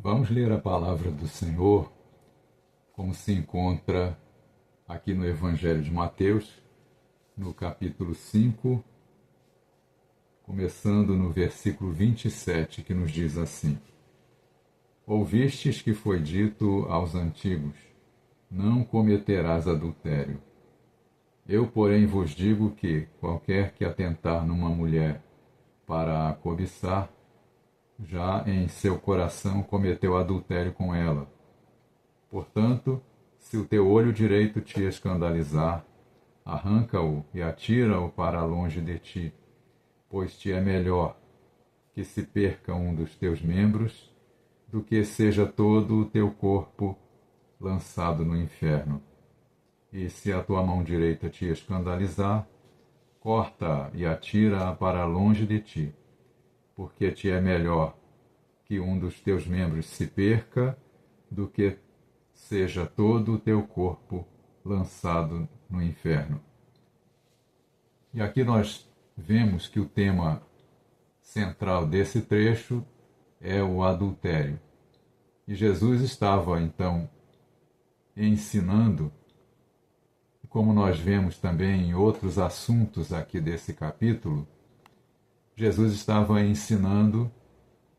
Vamos ler a palavra do Senhor, como se encontra aqui no Evangelho de Mateus, no capítulo 5, começando no versículo 27, que nos diz assim: Ouvistes que foi dito aos antigos: Não cometerás adultério. Eu, porém, vos digo que qualquer que atentar numa mulher para a cobiçar, já em seu coração cometeu adultério com ela. Portanto, se o teu olho direito te escandalizar, arranca-o e atira-o para longe de ti, pois te é melhor que se perca um dos teus membros do que seja todo o teu corpo lançado no inferno. E se a tua mão direita te escandalizar, corta-a e atira-a para longe de ti, porque te é melhor que um dos teus membros se perca do que seja todo o teu corpo lançado no inferno. E aqui nós vemos que o tema central desse trecho é o adultério. E Jesus estava, então, ensinando, como nós vemos também em outros assuntos aqui desse capítulo, Jesus estava ensinando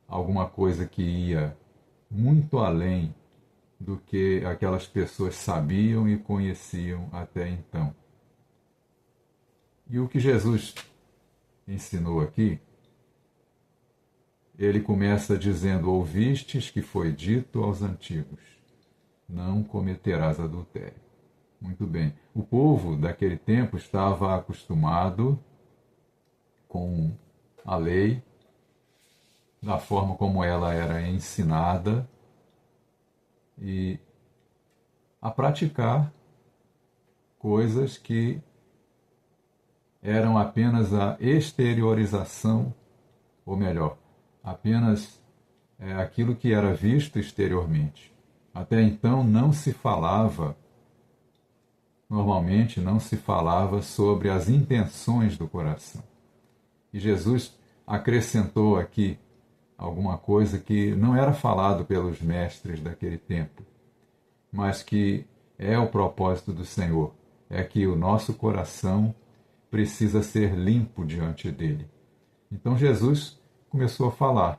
alguma coisa que ia muito além do que aquelas pessoas sabiam e conheciam até então. E o que Jesus ensinou aqui, ele começa dizendo: Ouvistes que foi dito aos antigos: Não cometerás adultério. Muito bem. O povo daquele tempo estava acostumado com a lei, da forma como ela era ensinada, e a praticar coisas que eram apenas a exteriorização, ou melhor, apenas aquilo que era visto exteriormente. Até então normalmente não se falava sobre as intenções do coração. E Jesus acrescentou aqui alguma coisa que não era falado pelos mestres daquele tempo, mas que é o propósito do Senhor, é que o nosso coração precisa ser limpo diante dele. Então Jesus começou a falar: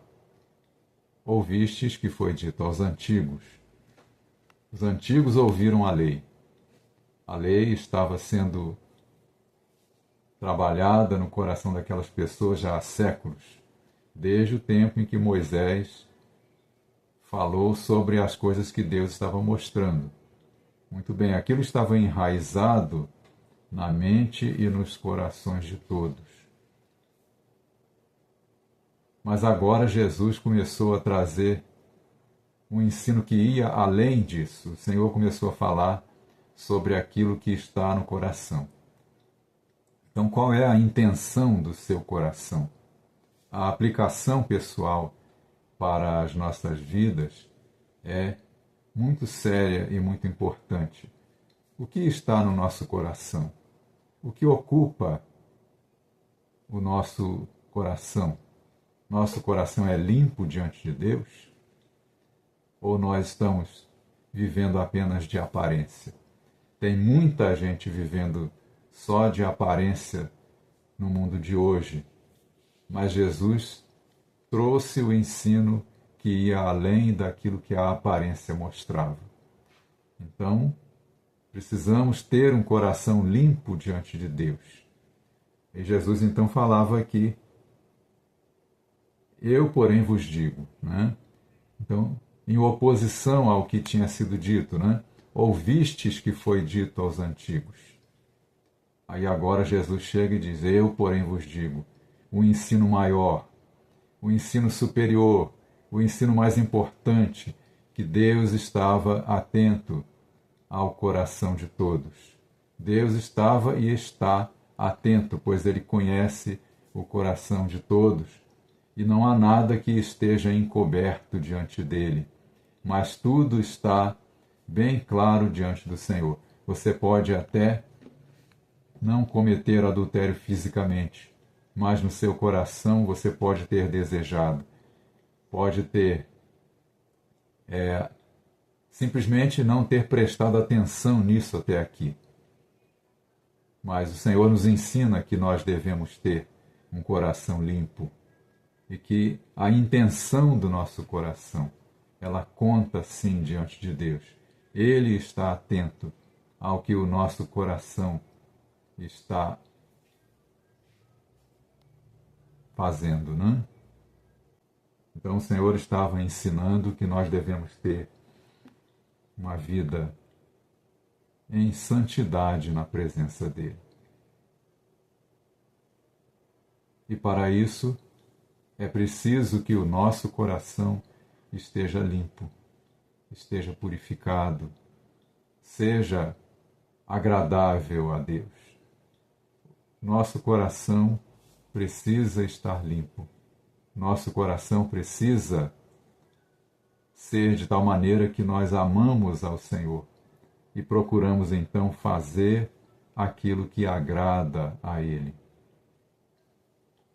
Ouvistes que foi dito aos antigos. Os antigos ouviram a lei. A lei estava sendo trabalhada no coração daquelas pessoas já há séculos, desde o tempo em que Moisés falou sobre as coisas que Deus estava mostrando. Muito bem, aquilo estava enraizado na mente e nos corações de todos. Mas agora Jesus começou a trazer um ensino que ia além disso. O Senhor começou a falar sobre aquilo que está no coração. Então, qual é a intenção do seu coração? A aplicação pessoal para as nossas vidas é muito séria e muito importante. O que está no nosso coração? O que ocupa o nosso coração? Nosso coração é limpo diante de Deus? Ou nós estamos vivendo apenas de aparência? Tem muita gente vivendo só de aparência no mundo de hoje, mas Jesus trouxe o ensino que ia além daquilo que a aparência mostrava. Então, precisamos ter um coração limpo diante de Deus. E Jesus então falava aqui: Eu, porém, vos digo, né? Então, em oposição ao que tinha sido dito, né? Ouvistes que foi dito aos antigos. Aí agora Jesus chega e diz: Eu, porém, vos digo. O ensino maior, o ensino superior, o ensino mais importante, que Deus estava atento ao coração de todos. Deus estava e está atento, pois Ele conhece o coração de todos, e não há nada que esteja encoberto diante dele, mas tudo está bem claro diante do Senhor. Você pode até não cometer adultério fisicamente, mas no seu coração você pode ter desejado, pode ter simplesmente não ter prestado atenção nisso até aqui. Mas o Senhor nos ensina que nós devemos ter um coração limpo e que a intenção do nosso coração, ela conta sim diante de Deus. Ele está atento ao que o nosso coração está fazendo, né? Então o Senhor estava ensinando que nós devemos ter uma vida em santidade na presença dele. E para isso é preciso que o nosso coração esteja limpo, esteja purificado, seja agradável a Deus. Nosso coração precisa estar limpo. Nosso coração precisa ser de tal maneira que nós amamos ao Senhor e procuramos então fazer aquilo que agrada a Ele.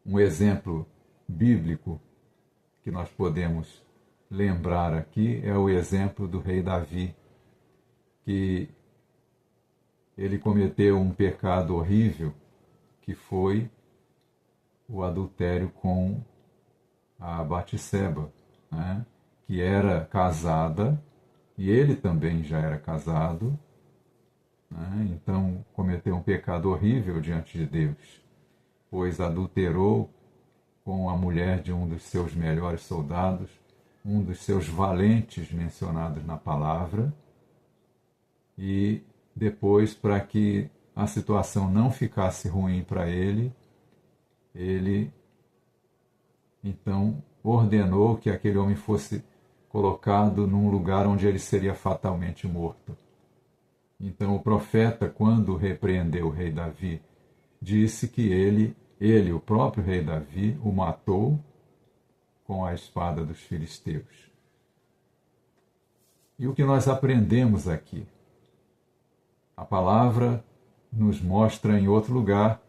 Um exemplo bíblico que nós podemos lembrar aqui é o exemplo do rei Davi, que ele cometeu um pecado horrível, que foi o adultério com a Batseba, né? Que era casada, e ele também já era casado, né? Então cometeu um pecado horrível diante de Deus, pois adulterou com a mulher de um dos seus melhores soldados, um dos seus valentes mencionados na palavra, e depois, para que a situação não ficasse ruim para ele, ele então ordenou que aquele homem fosse colocado num lugar onde ele seria fatalmente morto. Então o profeta, quando repreendeu o rei Davi, disse que ele, o próprio rei Davi, o matou com a espada dos filisteus. E o que nós aprendemos aqui? A palavra nos mostra em outro lugar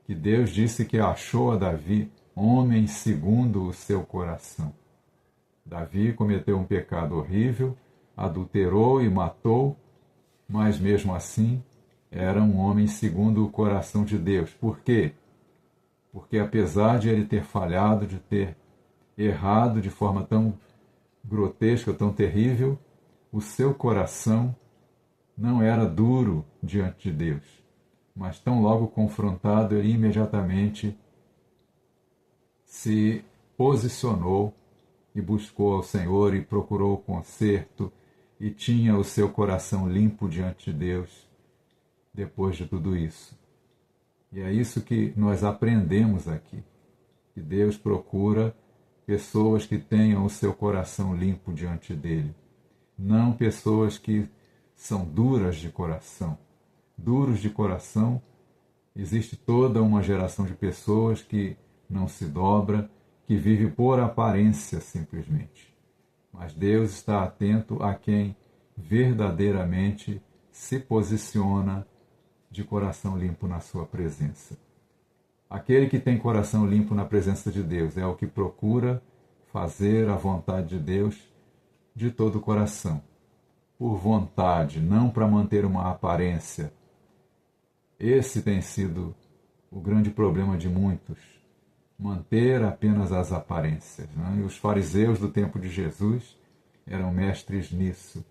que Deus disse que achou a Davi homem segundo o seu coração. Davi cometeu um pecado horrível, adulterou e matou, mas mesmo assim era um homem segundo o coração de Deus. Por quê? Porque apesar de ele ter falhado, de ter errado de forma tão grotesca, tão terrível, o seu coração não era duro diante de Deus, mas tão logo confrontado, ele imediatamente se posicionou e buscou ao Senhor e procurou o conserto e tinha o seu coração limpo diante de Deus depois de tudo isso. E é isso que nós aprendemos aqui, que Deus procura pessoas que tenham o seu coração limpo diante dele, não pessoas que são duras de coração. Duros de coração, existe toda uma geração de pessoas que não se dobra, que vive por aparência simplesmente. Mas Deus está atento a quem verdadeiramente se posiciona de coração limpo na sua presença. Aquele que tem coração limpo na presença de Deus é o que procura fazer a vontade de Deus de todo o coração. Por vontade, não para manter uma aparência. Esse tem sido o grande problema de muitos, manter apenas as aparências, né? E os fariseus do tempo de Jesus eram mestres nisso.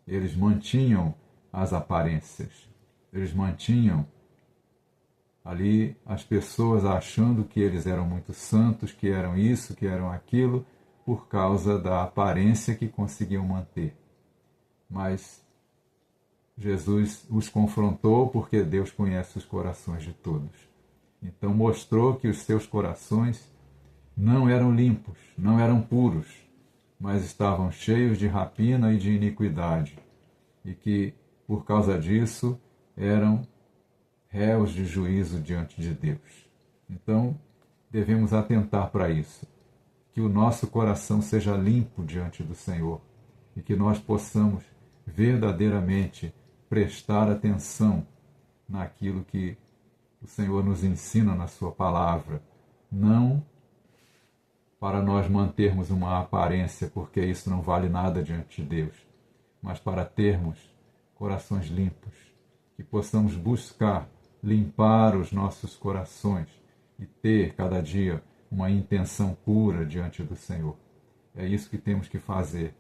Eles mantinham as aparências, eles mantinham ali as pessoas achando que eles eram muito santos, que eram isso, que eram aquilo, por causa da aparência que conseguiam manter. Mas Jesus os confrontou porque Deus conhece os corações de todos. Então mostrou que os seus corações não eram limpos, não eram puros, mas estavam cheios de rapina e de iniquidade, e que, por causa disso, eram réus de juízo diante de Deus. Então, devemos atentar para isso, que o nosso coração seja limpo diante do Senhor e que nós possamos verdadeiramente prestar atenção naquilo que o Senhor nos ensina na sua palavra, não para nós mantermos uma aparência, porque isso não vale nada diante de Deus, mas para termos corações limpos, que possamos buscar limpar os nossos corações e ter cada dia uma intenção pura diante do Senhor. É isso que temos que fazer.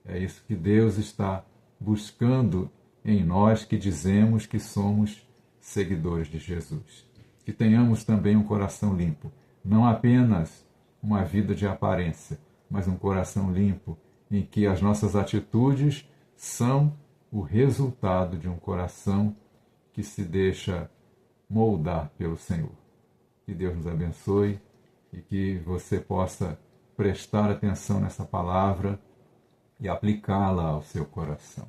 É isso que Deus está buscando em nós que dizemos que somos seguidores de Jesus. Que tenhamos também um coração limpo, não apenas uma vida de aparência, mas um coração limpo em que as nossas atitudes são o resultado de um coração que se deixa moldar pelo Senhor. Que Deus nos abençoe e que você possa prestar atenção nessa palavra e aplicá-la ao seu coração.